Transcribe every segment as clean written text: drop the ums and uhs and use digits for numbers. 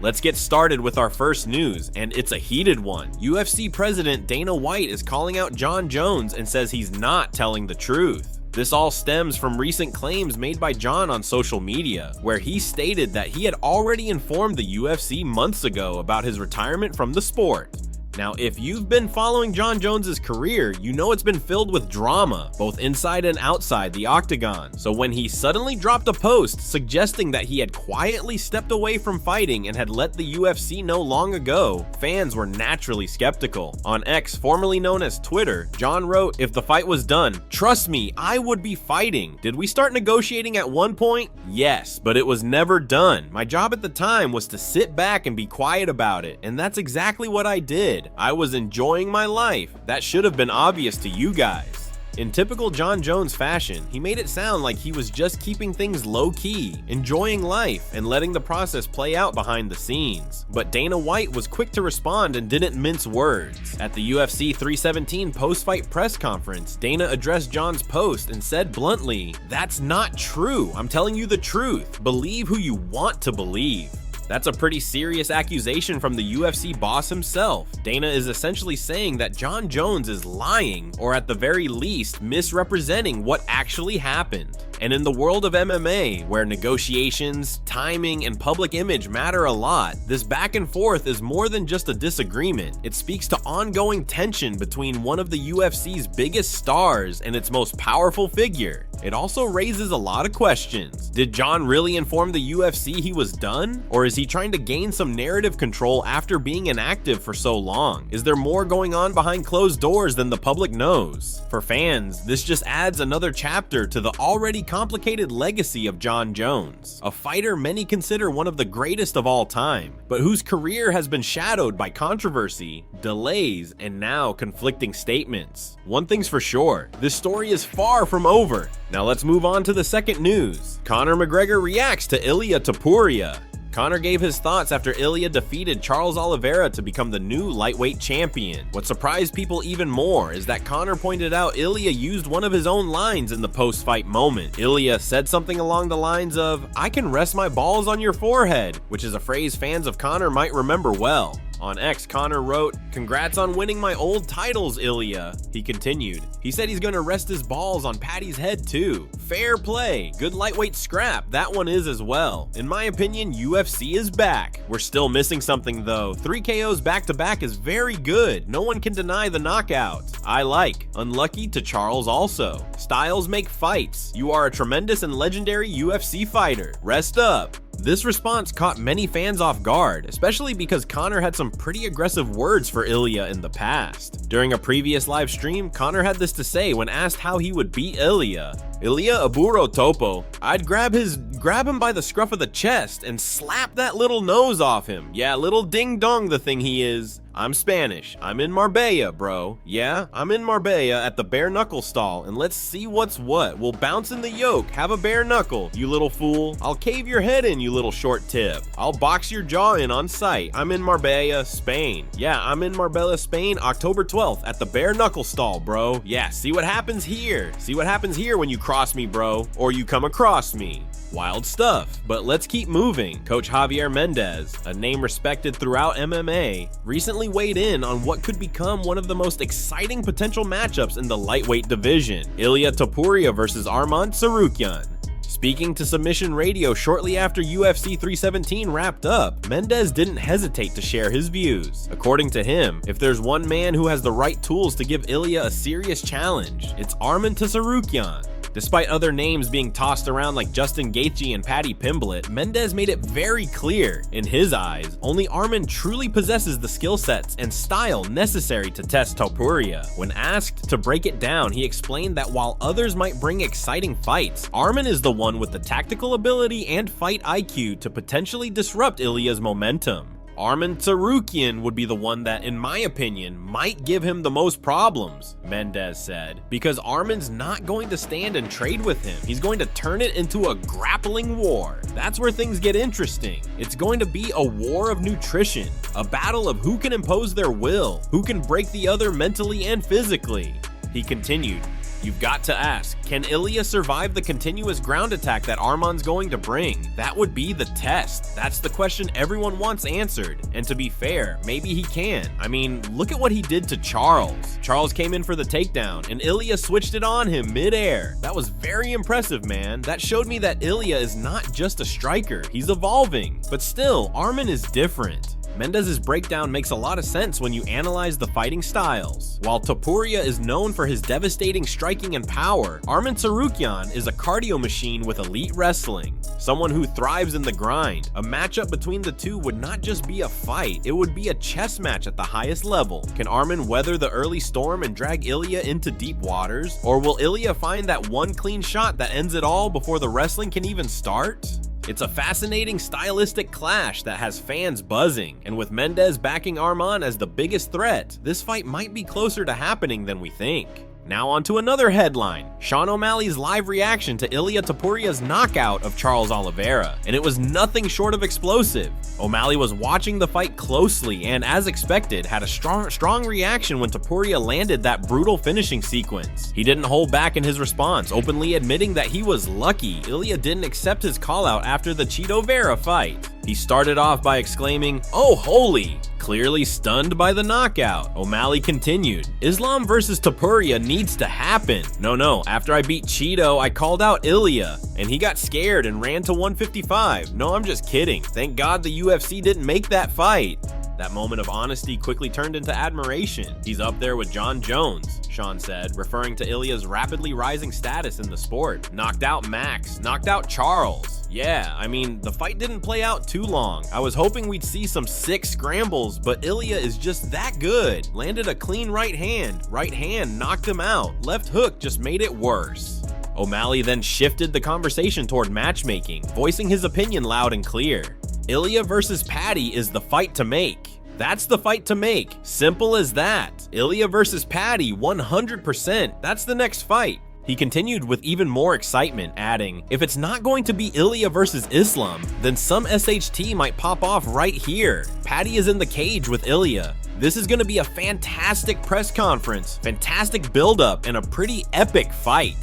Let's get started with our first news, and it's a heated one. UFC president Dana White is calling out Jon Jones and says he's not telling the truth. This all stems from recent claims made by Jon on social media, where he stated that he had already informed the UFC months ago about his retirement from the sport. Now, if you've been following Jon Jones's career, you know it's been filled with drama, both inside and outside the octagon. So when he suddenly dropped a post suggesting that he had quietly stepped away from fighting and had let the UFC know long ago, fans were naturally skeptical. On X, formerly known as Twitter, Jon wrote, "If the fight was done, trust me, I would be fighting. Did we start negotiating at one point? Yes, but it was never done. My job at the time was to sit back and be quiet about it, and that's exactly what I did. I was enjoying my life. That should have been obvious to you guys." In typical Jon Jones fashion, he made it sound like he was just keeping things low-key, enjoying life, and letting the process play out behind the scenes. But Dana White was quick to respond and didn't mince words. At the UFC 317 post-fight press conference, Dana addressed Jon's post and said bluntly, "That's not true. I'm telling you the truth. Believe who you want to believe." That's a pretty serious accusation from the UFC boss himself. Dana is essentially saying that Jon Jones is lying, or at the very least, misrepresenting what actually happened. And in the world of MMA, where negotiations, timing, and public image matter a lot, this back and forth is more than just a disagreement. It speaks to ongoing tension between one of the UFC's biggest stars and its most powerful figure. It also raises a lot of questions. Did Jon really inform the UFC he was done? Or is he trying to gain some narrative control after being inactive for so long? Is there more going on behind closed doors than the public knows? For fans, this just adds another chapter to the already complicated legacy of Jon Jones, a fighter many consider one of the greatest of all time, but whose career has been shadowed by controversy, delays, and now conflicting statements. One thing's for sure, this story is far from over. Now let's move on to the second news. Conor McGregor reacts to Ilia Topuria. Conor gave his thoughts after Ilia defeated Charles Oliveira to become the new lightweight champion. What surprised people even more is that Conor pointed out Ilia used one of his own lines in the post-fight moment. Ilia said something along the lines of, "I can rest my balls on your forehead," which is a phrase fans of Conor might remember well. On X, Conor wrote, "Congrats on winning my old titles, Ilia." He continued, he said he's gonna rest his balls on Paddy's head too. Fair play, good lightweight scrap, that one is as well. In my opinion, UFC is back. We're still missing something though. 3 KOs back-to-back is very good. No one can deny the knockout. I like. Unlucky to Charles also. Styles make fights. You are a tremendous and legendary UFC fighter. Rest up. This response caught many fans off guard, especially because Conor had some pretty aggressive words for Ilia in the past. During a previous live stream, Conor had this to say when asked how he would beat Ilia. "Ilia Aburo Topo. I'd grab him by the scruff of the chest and slap that little nose off him. Yeah, little ding dong the thing he is. I'm Spanish. I'm in Marbella, bro. Yeah, I'm in Marbella at the bare knuckle stall, and let's see what's what. We'll bounce in the yoke, have a bare knuckle, you little fool. I'll cave your head in, you little short tip. I'll box your jaw in on sight. I'm in Marbella, Spain. Yeah, I'm in Marbella, Spain, October 12th at the bare knuckle stall, bro. Yeah, see what happens here. See what happens here when you cross me, bro, or you come across me." Wild stuff, but let's keep moving. Coach Javier Mendez, a name respected throughout MMA, recently weighed in on what could become one of the most exciting potential matchups in the lightweight division, Ilia Topuria versus Arman Tsarukyan. Speaking to Submission Radio shortly after UFC 317 wrapped up, Mendez didn't hesitate to share his views. According to him, if there's one man who has the right tools to give Ilia a serious challenge, it's Arman Tsarukyan. Despite other names being tossed around like Justin Gaethje and Paddy Pimblett, Mendez made it very clear, in his eyes, only Arman truly possesses the skill sets and style necessary to test Topuria. When asked to break it down, he explained that while others might bring exciting fights, Arman is the one with the tactical ability and fight IQ to potentially disrupt Ilia's momentum. Arman Tsarukyan would be the one that, in my opinion, might give him the most problems, Mendez said, because Arman's not going to stand and trade with him. He's going to turn it into a grappling war. That's where things get interesting. It's going to be a war of nutrition, a battle of who can impose their will, who can break the other mentally and physically. He continued, You've got to ask, can Ilia survive the continuous ground attack that Arman's going to bring? That would be the test. That's the question everyone wants answered. And to be fair, maybe he can. I mean, look at what he did to Charles. Charles came in for the takedown, and Ilia switched it on him mid-air. That was very impressive, man. That showed me that Ilia is not just a striker, he's evolving. But still, Arman is different. Mendez's breakdown makes a lot of sense when you analyze the fighting styles. While Topuria is known for his devastating striking and power, Arman Tsarukyan is a cardio machine with elite wrestling. Someone who thrives in the grind. A matchup between the two would not just be a fight, it would be a chess match at the highest level. Can Arman weather the early storm and drag Ilia into deep waters? Or will Ilia find that one clean shot that ends it all before the wrestling can even start? It's a fascinating stylistic clash that has fans buzzing, and with Mendez backing Arman as the biggest threat, this fight might be closer to happening than we think. Now on to another headline, Sean O'Malley's live reaction to Ilia Topuria's knockout of Charles Oliveira, and it was nothing short of explosive. O'Malley was watching the fight closely and, as expected, had a strong reaction when Topuria landed that brutal finishing sequence. He didn't hold back in his response, openly admitting that he was lucky Ilia didn't accept his call-out after the Chito Vera fight. He started off by exclaiming, "Oh holy!" Clearly stunned by the knockout, O'Malley continued, "Islam versus Topuria needs to happen. No, after I beat Chito, I called out Ilia, and he got scared and ran to 155. No, I'm just kidding. Thank God the UFC didn't make that fight." That moment of honesty quickly turned into admiration. "He's up there with Jon Jones," Sean said, referring to Ilia's rapidly rising status in the sport. "Knocked out Max, knocked out Charles. Yeah, I mean, the fight didn't play out too long. I was hoping we'd see some sick scrambles, but Ilia is just that good. Landed a clean right hand knocked him out. Left hook just made it worse." O'Malley then shifted the conversation toward matchmaking, voicing his opinion loud and clear. "Ilia versus Paddy is the fight to make. That's the fight to make. Simple as that. Ilia versus Paddy, 100%. That's the next fight." He continued with even more excitement, adding, "If it's not going to be Ilia versus Islam, then some SHT might pop off right here. Paddy is in the cage with Ilia. This is going to be a fantastic press conference, fantastic build-up, and a pretty epic fight."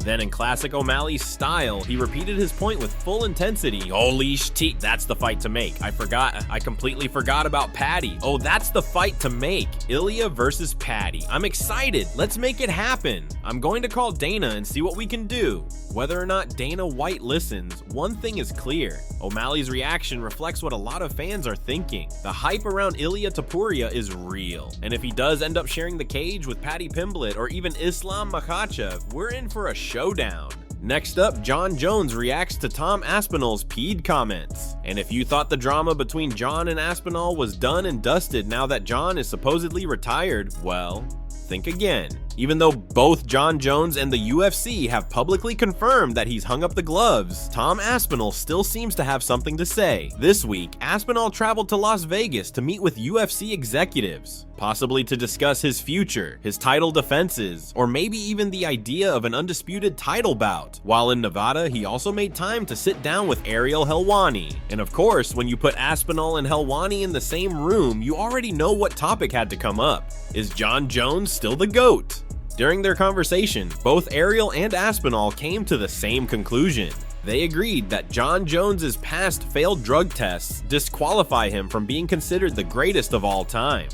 Then in classic O'Malley style, he repeated his point with full intensity. "Holy shit, that's the fight to make. I completely forgot about Paddy. Oh, that's the fight to make. Ilia versus Paddy. I'm excited. Let's make it happen. I'm going to call Dana and see what we can do." Whether or not Dana White listens, one thing is clear. O'Malley's reaction reflects what a lot of fans are thinking. The hype around Ilia Topuria is real, and if he does end up sharing the cage with Paddy Pimblett or even Islam Makhachev, we're in for a showdown. Next up, Jon Jones reacts to Tom Aspinall's peed comments. And if you thought the drama between Jon and Aspinall was done and dusted now that Jon is supposedly retired, well, think again. Even though both Jon Jones and the UFC have publicly confirmed that he's hung up the gloves, Tom Aspinall still seems to have something to say. This week, Aspinall traveled to Las Vegas to meet with UFC executives, possibly to discuss his future, his title defenses, or maybe even the idea of an undisputed title bout. While in Nevada, he also made time to sit down with Ariel Helwani. And of course, when you put Aspinall and Helwani in the same room, you already know what topic had to come up. Is Jon Jones still the GOAT? During their conversation, both Ariel and Aspinall came to the same conclusion. They agreed that Jon Jones's past failed drug tests disqualify him from being considered the greatest of all time.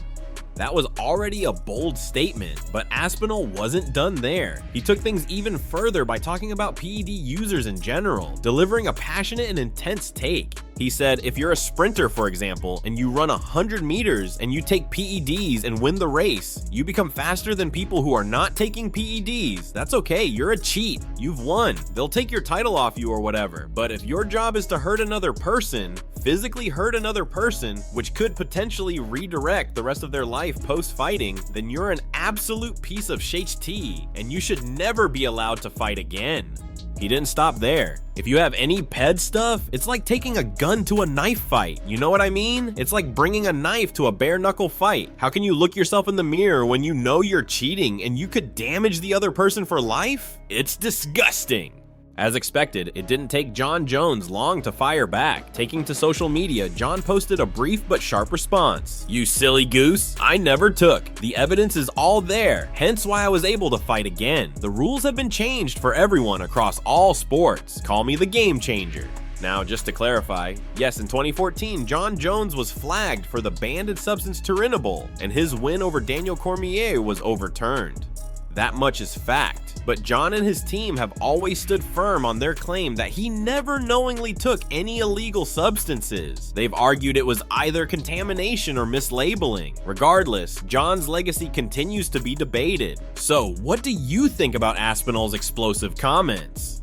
That was already a bold statement, but Aspinall wasn't done there. He took things even further by talking about PED users in general, delivering a passionate and intense take. He said, if you're a sprinter, for example, and you run 100 meters and you take PEDs and win the race, you become faster than people who are not taking PEDs. That's okay, you're a cheat. You've won. They'll take your title off you or whatever. But if your job is to hurt another person, physically hurt another person, which could potentially redirect the rest of their life post-fighting, then you're an absolute piece of shit, and you should never be allowed to fight again. He didn't stop there. If you have any PED stuff, it's like taking a gun to a knife fight. You know what I mean? It's like bringing a knife to a bare knuckle fight. How can you look yourself in the mirror when you know you're cheating and you could damage the other person for life? It's disgusting. As expected, it didn't take Jon Jones long to fire back. Taking to social media, Jon posted a brief but sharp response. "You silly goose, I never took. The evidence is all there, hence why I was able to fight again. The rules have been changed for everyone across all sports. Call me the game changer." Now, just to clarify, yes, in 2014, Jon Jones was flagged for the banned substance turinabol, and his win over Daniel Cormier was overturned. That much is fact, but Jon and his team have always stood firm on their claim that he never knowingly took any illegal substances. They've argued it was either contamination or mislabeling. Regardless, Jon's legacy continues to be debated. So, what do you think about Aspinall's explosive comments?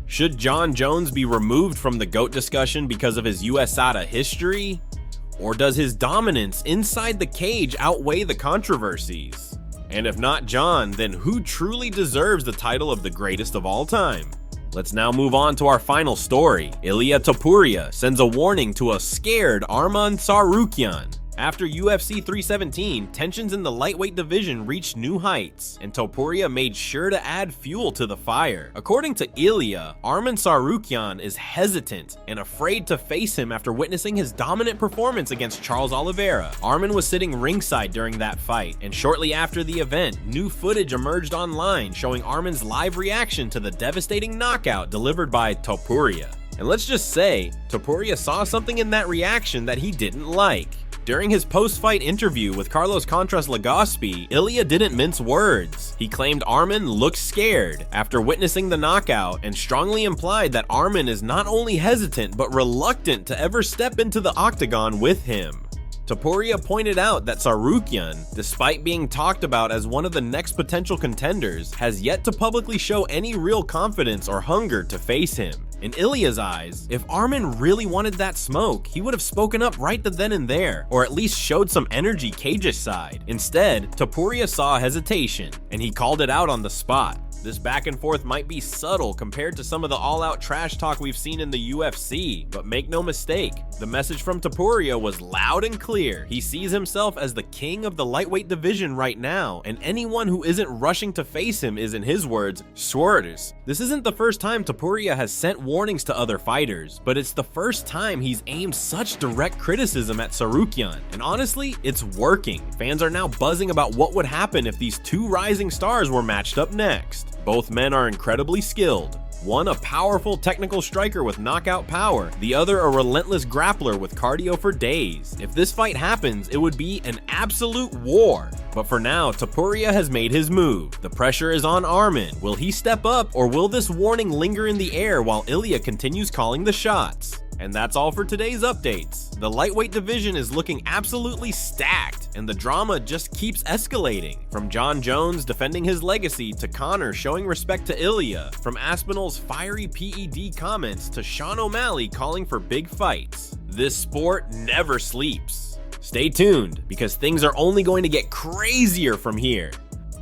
Should Jon Jones be removed from the GOAT discussion because of his USADA history? Or does his dominance inside the cage outweigh the controversies? And if not Jon, then who truly deserves the title of the greatest of all time? Let's now move on to our final story. Ilia Topuria sends a warning to a scared Arman Tsarukyan. After UFC 317, tensions in the lightweight division reached new heights, and Topuria made sure to add fuel to the fire. According to Ilia, Arman Tsarukyan is hesitant and afraid to face him after witnessing his dominant performance against Charles Oliveira. Arman was sitting ringside during that fight, and shortly after the event, new footage emerged online showing Arman's live reaction to the devastating knockout delivered by Topuria. And let's just say, Topuria saw something in that reaction that he didn't like. During his post-fight interview with Carlos Contras Legazpi, Ilia didn't mince words. He claimed Arman looked scared after witnessing the knockout and strongly implied that Arman is not only hesitant but reluctant to ever step into the octagon with him. Topuria pointed out that Tsarukyan, despite being talked about as one of the next potential contenders, has yet to publicly show any real confidence or hunger to face him. In Ilia's eyes, if Arman really wanted that smoke, he would have spoken up right then and there, or at least showed some energy cage's side. Instead, Topuria saw hesitation, and he called it out on the spot. This back and forth might be subtle compared to some of the all-out trash talk we've seen in the UFC, but make no mistake, the message from Topuria was loud and clear. He sees himself as the king of the lightweight division right now, and anyone who isn't rushing to face him is, in his words, squirters. This isn't the first time Topuria has sent warnings to other fighters, but it's the first time he's aimed such direct criticism at Tsarukyan, and honestly, it's working. Fans are now buzzing about what would happen if these two rising stars were matched up next. Both men are incredibly skilled. One a powerful technical striker with knockout power, the other a relentless grappler with cardio for days. If this fight happens, it would be an absolute war. But for now, Topuria has made his move. The pressure is on Arman. Will he step up, or will this warning linger in the air while Ilia continues calling the shots? And that's all for today's updates. The lightweight division is looking absolutely stacked, and the drama just keeps escalating. From Jon Jones defending his legacy to Conor showing respect to Ilia, from Aspinall's fiery PED comments to Sean O'Malley calling for big fights. This sport never sleeps. Stay tuned, because things are only going to get crazier from here.